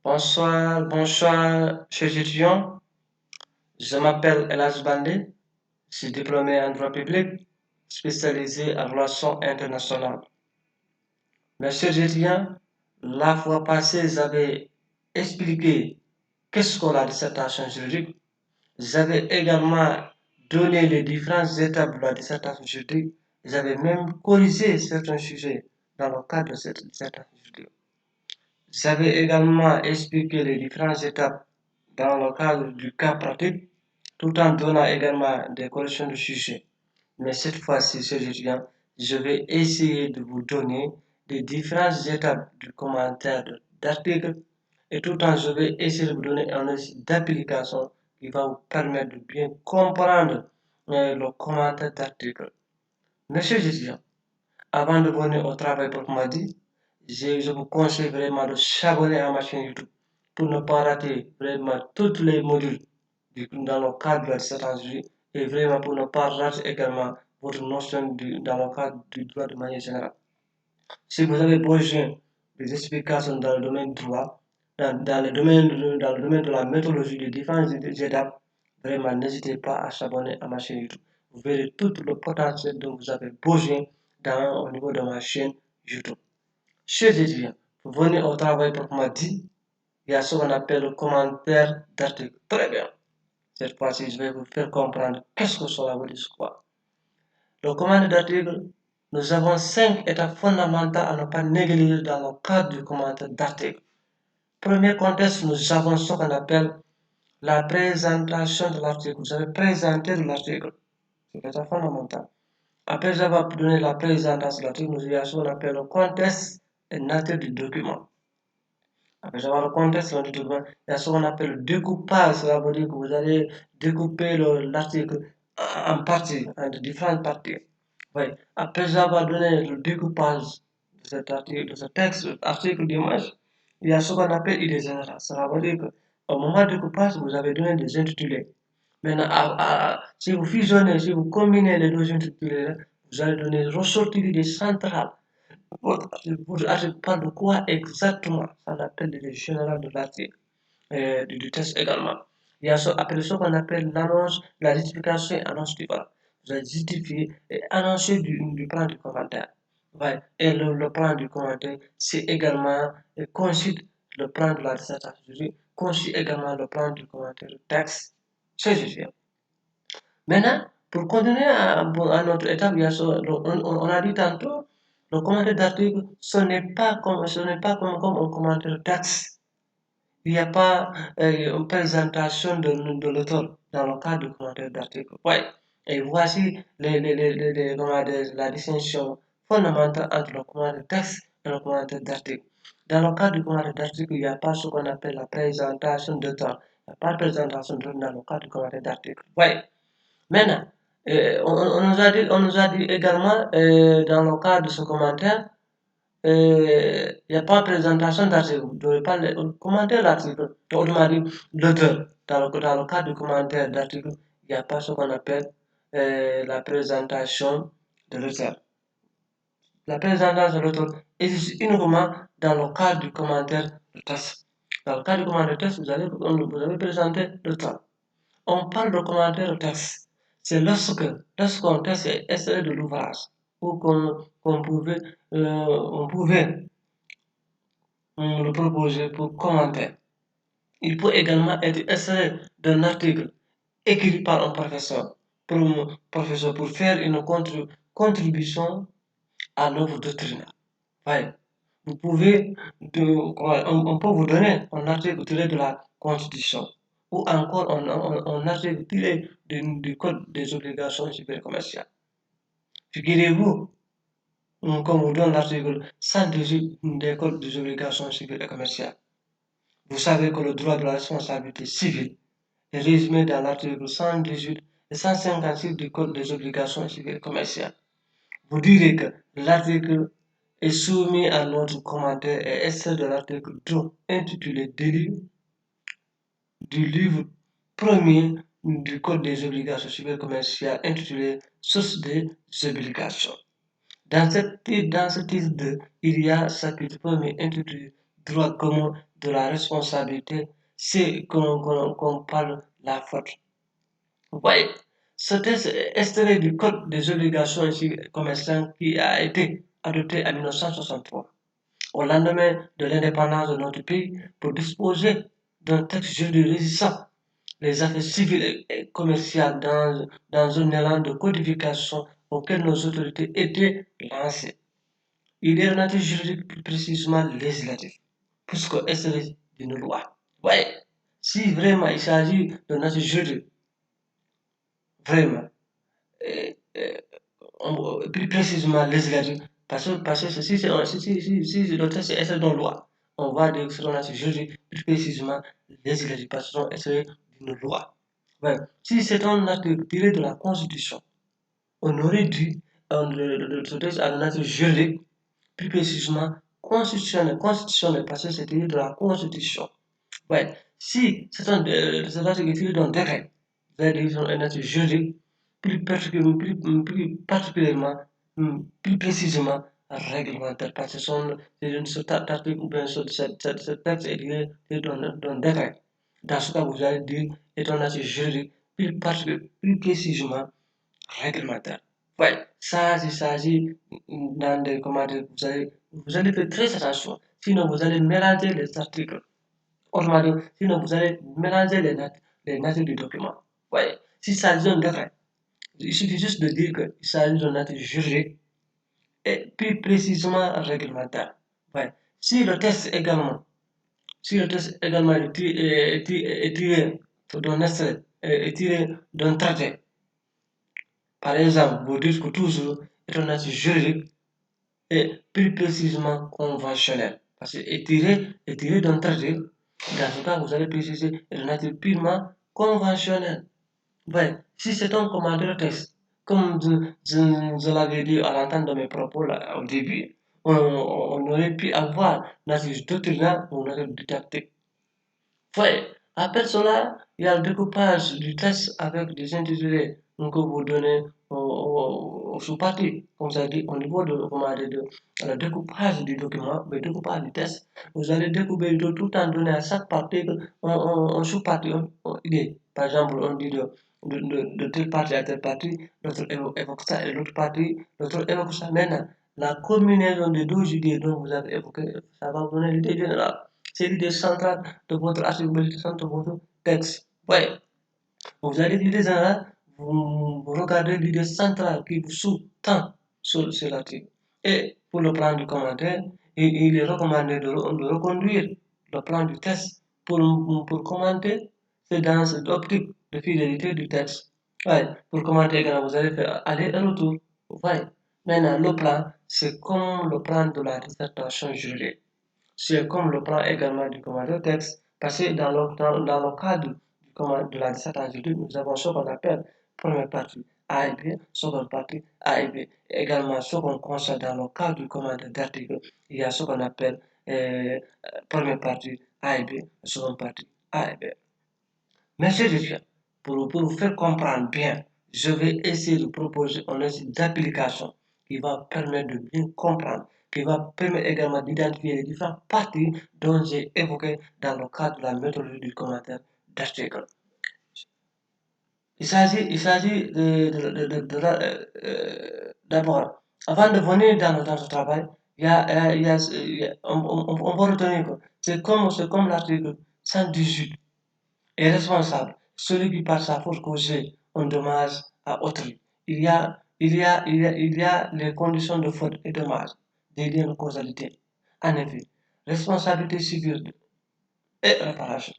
Bonsoir, chers étudiants. Je m'appelle Elas Bandé, je suis diplômé en droit public, spécialisé en relations internationales. Mes chers étudiants, la fois passée, j'avais expliqué qu'est-ce que la dissertation juridique. J'avais également donné les différentes étapes de la dissertation juridique. J'avais même corrigé certains sujets dans le cadre de cette dissertation juridique. J'avais également expliqué les différentes étapes dans le cadre du cas pratique, tout en donnant également des corrections de sujet. Mais cette fois-ci, chers étudiants, je vais essayer de vous donner les différentes étapes du commentaire d'article et tout en je vais essayer de vous donner un outil d'application qui va vous permettre de bien comprendre le commentaire d'article. Mes chers étudiants, avant de venir au travail proprement dit, je vous conseille vraiment de s'abonner à ma chaîne YouTube pour ne pas rater vraiment tous les modules dans le cadre de la dissertation et vraiment pour ne pas rater également votre notion dans le cadre du droit de manière générale. Si vous avez besoin des explications dans le domaine du droit, dans le domaine de la méthodologie des différentes étapes, vraiment n'hésitez pas à s'abonner à ma chaîne YouTube. Vous verrez tout le potentiel dont vous avez besoin au niveau de ma chaîne YouTube. Chers étudiants, pour venir au travail proprement dit, il y a ce qu'on appelle le commentaire d'article. Très bien. Cette fois-ci, je vais vous faire comprendre qu'est-ce que cela veut dire quoi. Le commentaire d'article, nous avons 5 étapes fondamentales à ne pas négliger dans le cadre du commentaire d'article. Premier contexte, nous avons ce qu'on appelle la présentation de l'article. Vous avez présenté l'article. C'est l'étape fondamentale. Après avoir donné la présentation de l'article, nous avons ce qu'on appelle le contexte et nature du document. Après avoir le contexte du document, il y a ce qu'on appelle le découpage. Cela veut dire que vous allez découper l'article en parties, en différentes parties. Oui. Après avoir donné le découpage de cet article, de ce texte, article d'image, il y a ce qu'on appelle idée générale. Cela veut dire qu'au moment du découpage, vous avez donné des intitulés. Maintenant, si vous fusionnez, si vous combinez les deux intitulés, vous allez donner ressortir l'idée centrale. Votre article parle de quoi exactement? Ça appelle l'idée générale de l'article, du texte également. Il y a ce qu'on appelle l'annonce, la justification et annonce du plan. Vous allez justifier et annoncer du plan du commentaire. Ouais. Et le plan du commentaire, c'est également conçu le plan de la dissertation, conçu également le plan du commentaire du texte. C'est juste. Maintenant, pour continuer à notre étape, on a dit tantôt, le commentaire d'article, ce n'est pas comme un commentaire texte. Il n'y a pas une présentation de l'auteur dans le cadre du commentaire d'article. Ouais. Et voici la distinction fondamentale entre le commentaire texte et le commentaire d'article. Dans le cadre du commentaire d'article, il n'y a pas ce qu'on appelle la présentation d'auteur. Il n'y a pas de présentation d'auteur dans le cadre du commentaire d'article. Ouais. Maintenant, on nous a dit également dans le cadre de ce commentaire, il n'y a pas de présentation d'article. Vous ne devez pas commenter l'article. Autrement dit, l'auteur. Dans le cadre du commentaire d'article, il n'y a pas ce qu'on appelle la présentation de l'auteur. La présentation de l'auteur existe uniquement dans le cadre du commentaire de texte. Dans le cadre du commentaire de texte, vous avez présenté l'auteur. On parle de commentaire de texte. C'est lorsqu'un texte est extrait de l'ouvrage ou on pouvait le proposer pour commenter. Il peut également être extrait d'un article écrit par un professeur pour faire une contribution à l'œuvre doctrinale. Ouais. On peut vous donner un article tiré de la Constitution ou encore un article tiré du Code des obligations civiles et commerciales. Figurez-vous qu'on vous donne l'article 118 des Codes des obligations civiles et commerciales. Vous savez que le droit de la responsabilité civile est résumé dans l'article 118 et 156 du Code des obligations civiles et commerciales. Vous direz que l'article est soumis à notre commentaire et extrait de l'article 2 intitulé Délit du livre premier du Code des obligations civiles et commerciales intitulé Source des obligations. Dans ce titre 2, il y a chapitre premier intitulé droit commun de la responsabilité, c'est qu'on parle la faute. Vous voyez, ce texte est extrait du Code des obligations commerciales qui a été adopté en 1963, au lendemain de l'indépendance de notre pays, pour disposer d'un texte juridique régissant les affaires civiles et commerciales dans un élan de codification auquel nos autorités étaient lancées. Il est de nature juridique, plus précisément législative, puisque c'est d'une loi. Ouais, si vraiment il s'agit de nature juridique, vraiment, plus précisément législative, parce que si le texte est d'une loi, on va dire que c'est de nature juridique, plus précisément législative, parce que c'est d'une loi. Ouais. Si c'est un acte tiré de la Constitution, on aurait dû ce texte à la nature juridique, plus précisément constitutionnel, parce que c'est tiré de la Constitution. Ouais. Si c'est cet article tiré d'un décret, c'est-à-dire un nature juridique, plus particulièrement, plus précisément réglementaire, parce que cet article ou bien ce texte est tiré d'un décret. Dans ce cas, vous allez dire est un nature juridique, plus précisément réglementaire. Ouais, ça, il s'agit dans des, comment dire, vous allez faire très attention, sinon vous allez mélanger les articles. Autrement dit, sinon vous allez mélanger les natures du document. Ouais, s'il s'agit d'un décret, il suffit juste de dire qu'il s'agit d'un nature juridique et plus précisément réglementaire. Ouais. Si le texte également, si le texte également est tiré d'un extrait, est tiré d'un traité, par exemple, vous dites que toujours est un nature juridique et plus précisément conventionnel. Parce que est tiré d'un traité, dans ce cas, vous allez préciser est de nature purement conventionnelle. Ouais, si c'est un commentaire texte, comme je l'avais dit à l'entente de mes propos là, au début, on aurait pu avoir nature doctrinale ou nature didactique. Ouais, après cela, il y a le découpage du test avec des intitulés que vous donnez aux sous-parties. Comme ça dit, au niveau de, comment dire, de le découpage du document, le découpage du test, vous allez découper tout en donnant à chaque partie un sous-partie, idée. Par exemple, on dit de telle partie à telle partie, l'autre évoque ça et l'autre partie, l'autre évoque ça. Maintenant, la combinaison des deux idées dont vous avez évoqué, ça va vous donner l'idée générale. C'est l'idée centrale de votre article, de votre texte. Ouais, vous allez l'idée générale, vous regardez l'idée centrale qui vous sous-tend sur l'article. Et pour le plan du commentaire, il est recommandé de reconduire le plan du texte pour commenter. C'est dans cette optique de fidélité du texte. Ouais, pour commenter également, vous allez faire aller et retour. Ouais. Maintenant, le plan, c'est comme le plan de la dissertation juridique. C'est comme le plan également du commandeur texte, parce que dans le cadre de la dissertation, nous avons ce qu'on appelle première partie A et B, seconde partie A et B. Également, ce qu'on constate dans le cadre du commandeur d'article, il y a ce qu'on appelle première partie A et B, seconde partie A et B. Mais je dis, pour vous faire comprendre bien, je vais essayer de proposer un outil d'application qui va permettre de bien comprendre, qui va permettre également d'identifier les différentes parties dont j'ai évoqué dans le cadre de la méthodologie du commentaire d'article. Il s'agit d'abord, avant de venir dans notre travail, on va retenir que c'est comme l'article 118 est responsable, celui qui par sa faute causée un dommage à autrui. Il y a les conditions de faute et dommage, des liens de causalité. En effet, responsabilité civile et réparation.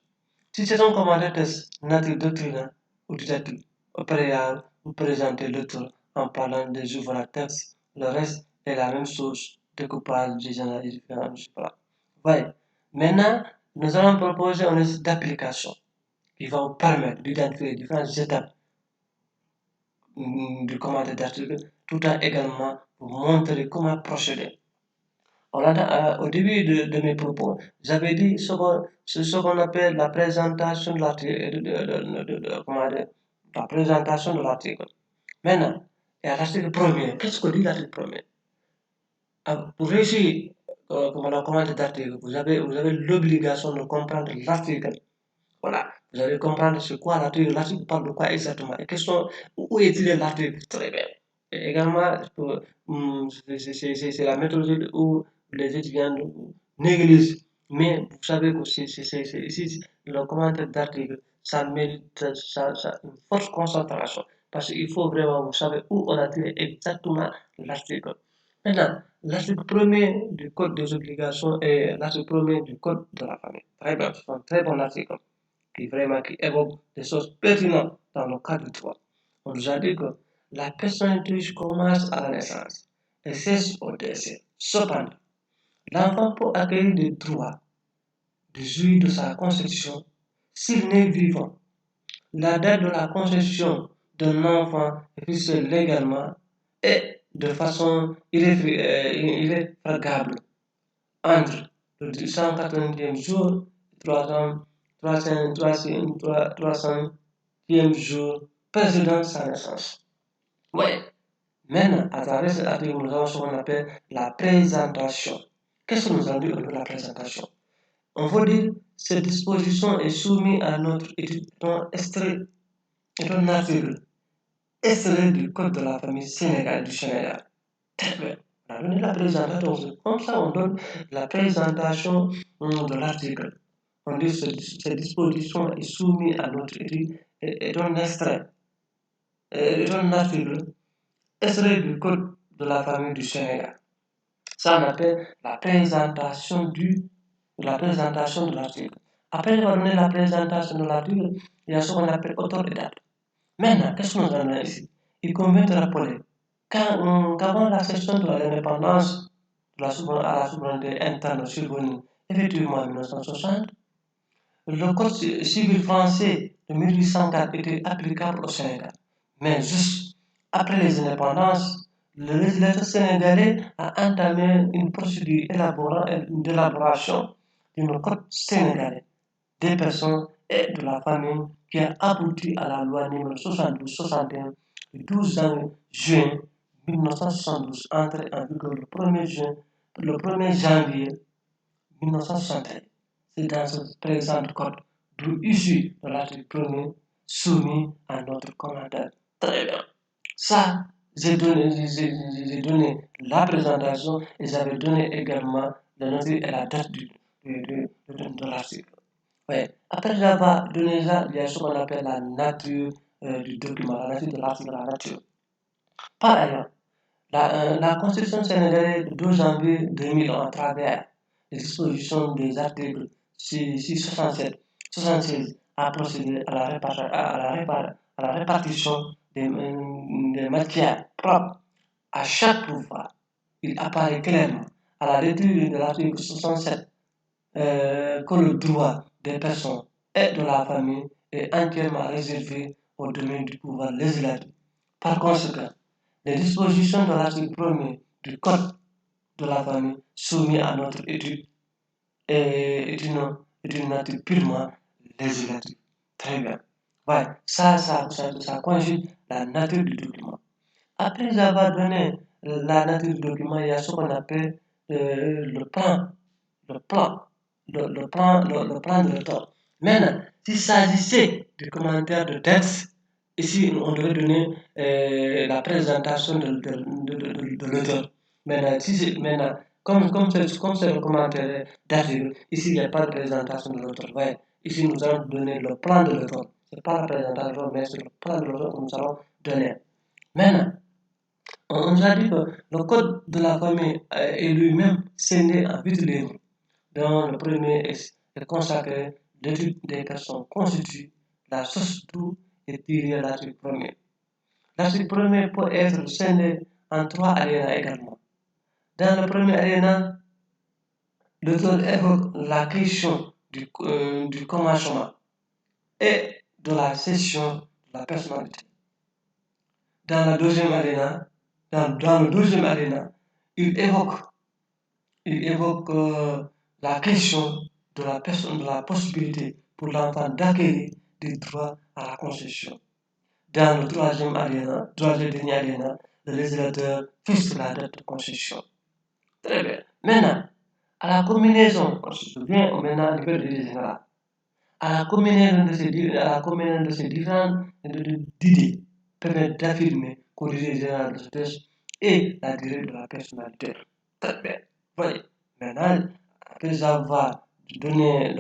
Si c'est un commandant de nature doctrinale ou didactique, au préalable, vous présentez l'auteur en parlant des œuvres à texte. Le reste est la même chose, découpage des analyses différentes. Voyez. Maintenant, nous allons proposer un essai d'application qui va vous permettre d'identifier les différentes étapes du commandant d'article, tout en également vous montrer comment procéder. Au début de mes propos, j'avais dit ce qu'on appelle la présentation de l'article, la présentation de l'article. Maintenant, il y a l'article premier. Qu'est-ce que dit l'article premier? Pour réussir comment d'article. Vous avez l'obligation de comprendre l'article. Voilà, vous allez comprendre c'est quoi l'article. L'article parle de quoi exactement. Et question, où est-il l'article? Très bien. Et également, c'est la méthodologie où les étudiants négligent. Mais vous savez que ici, le commentaire d'article, ça mérite une forte concentration. Parce qu'il faut vraiment, vous savez où on a tiré exactement l'article. Maintenant, l'article premier du Code des obligations et l'article premier du Code de la famille. Très bien, c'est un très bon article qui évoque des choses pertinentes dans le cadre du droit. On nous a dit que la personnalité commence à la naissance et cesse au décès. Cependant, l'enfant peut acquérir des droits de jouir de sa conception s'il n'est vivant. La date de la conception d'un enfant est fixée légalement et de façon irréfragable entre le 180e jour et 300e jour précédant sa naissance. Oui, maintenant, à travers cet article, nous avons ce qu'on appelle la présentation. Qu'est-ce que nous allons dire de la présentation? On va dire que cette disposition est soumise à notre étude d'un extrait, d'un article extrait du Code de la famille sénégalaise du Sénégal. Très bien. On a donné la présentation. Comme ça, on donne la présentation de l'article. On dit que cette disposition est soumise à notre étude et d'un extrait, d'un article extrait du Code de la famille du Sénégal. Ça, on appelle la présentation de l'article. Après avoir donné la présentation de l'article, il y a ce qu'on appelle auteur et date. Maintenant, qu'est-ce que nous avons ici? Il convient de rappeler qu'avant la cession de l'indépendance à la souveraineté interne survenue effectivement en 1960, le code civil français de 1804 était applicable au Sénégal. Mais juste après les indépendances, le législateur sénégalais a entamé une procédure d'élaboration d'un code sénégalais des personnes et de la famille qui a abouti à la loi numéro 72-61 du 12 juin 1972, entrée en vigueur le 1er janvier 1961. C'est dans ce présent code, d'où issu de l'article 1er soumis à notre commentaire. Très bien. Ça, j'ai donné la présentation et j'avais donné également le nom et la date de l'article. Ouais. Après avoir donné ça, il y a ce qu'on appelle la nature du document, la nature de l'article, la nature. Par ailleurs, la Constitution sénégalaise du 12 janvier 2000 à travers les dispositions des articles 67, 76 a procédé à la répartition des matières propres à chaque pouvoir. Il apparaît clairement à la lecture de l'article 67 que le droit des personnes et de la famille est entièrement réservé au domaine du pouvoir législatif. Par conséquent, les dispositions de l'article 1er du Code de la famille soumis à notre étude est une nature purement législative. Très bien. Ouais, ça conjugue la nature du document. Après avoir donné la nature du document, il y a ce qu'on appelle le plan, le plan, le plan de l'auteur. Maintenant, s'il s'agissait du commentaire de texte, ici on devait donner la présentation de l'auteur. Maintenant, comme c'est le commentaire d'article, ici il n'y a pas de présentation de l'auteur. Ouais, ici nous allons donner le plan de l'auteur. Ce n'est pas la présentation, mais c'est le plan de l'auteur que nous allons donner. Maintenant, on nous a dit que le code de la famille est lui-même scindé en 8 livres, dont le premier est consacré l'étude des personnes constitue la source d'où est tiré l'article premier. L'article premier peut être scindé en 3 arénas également. Dans le premier aréna, l'auteur évoque la question du commencement et de la cession de la personnalité. Dans la deuxième aréna, dans le deuxième aréna, il évoque la question de la personne, de la possibilité pour l'enfant d'acquérir des droits à la concession. Dans le troisième dernier aréna, le législateur fixe la date de concession. Très bien. Maintenant, à la combinaison, on se souvient maintenant du niveau de l'idée générale, à la combinaison de ces différentes d'idées permettent d'affirmer que l'idée générale de ce texte est la durée de la personnalité. Très bien. Voyez, maintenant, après avoir donné,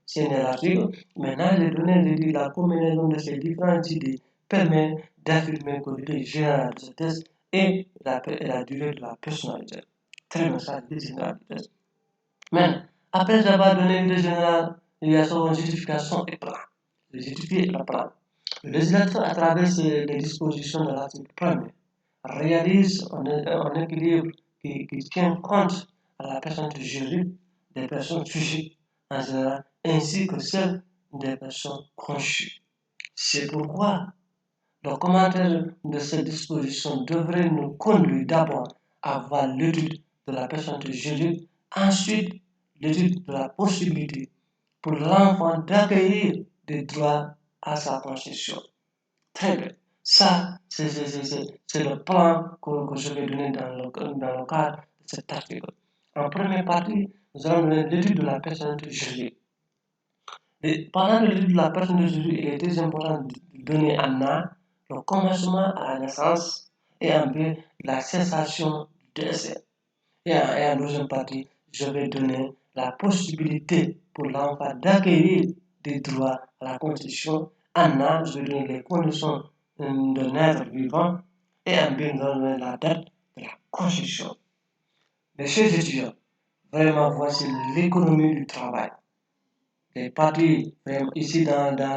signé l'article, maintenant j'ai donné l'idée, la combinaison de ces différentes idées permet d'affirmer que l'idée générale de ce texte est la durée de la personnalité. Très bien, ça, l'idée générale du texte. Maintenant, après avoir donné l'idée générale, il y a son justification et plan. Justifier le plan. Le législateur, à travers les dispositions de l'article 1er, réalise un équilibre qui tient compte à la personne juridique des personnes physiques en général, ainsi que celle des personnes conçues. C'est pourquoi le commentaire de ces dispositions devrait nous conduire d'abord à voir l'étude de la personne juridique, ensuite l'étude de la possibilité pour l'enfant d'acquérir des droits à sa constitution. Très bien. Ça, c'est le plan que je vais donner dans le cadre de cet article. En première partie, nous allons donner l'étude de la personnalité juridique. Pendant l'étude de la personnalité juridique, il est très important de donner en A le commencement à la naissance et en B la cessation du décès. Et en deuxième partie, je vais donner la possibilité pour l'enfant d'acquérir des droits à la Constitution. En A, je vais donner les conditions de naître vivant et en B, nous allons donner la date de la Constitution. Mes chers étudiants, vraiment, voici l'économie du travail. Les parties, vraiment, ici, dans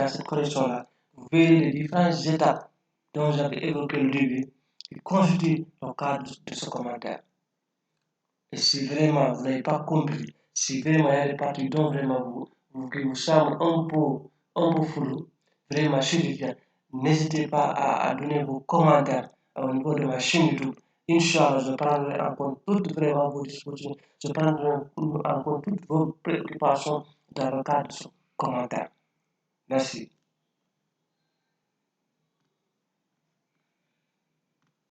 cette correction-là, vous verrez les différentes étapes dont j'avais évoqué le début qui constituent le cadre de ce commentaire. Et si vraiment vous n'avez pas compris, si vraiment il y a des parties dont vraiment qui vous semblent un peu flou, vraiment, chérifien, n'hésitez pas à donner vos commentaires au niveau de ma chaîne YouTube. Inch'Allah, je prendrai en compte toutes vraiment vos dispositions, je prendrai en compte toutes vos préoccupations dans le cadre de ce commentaire. Merci.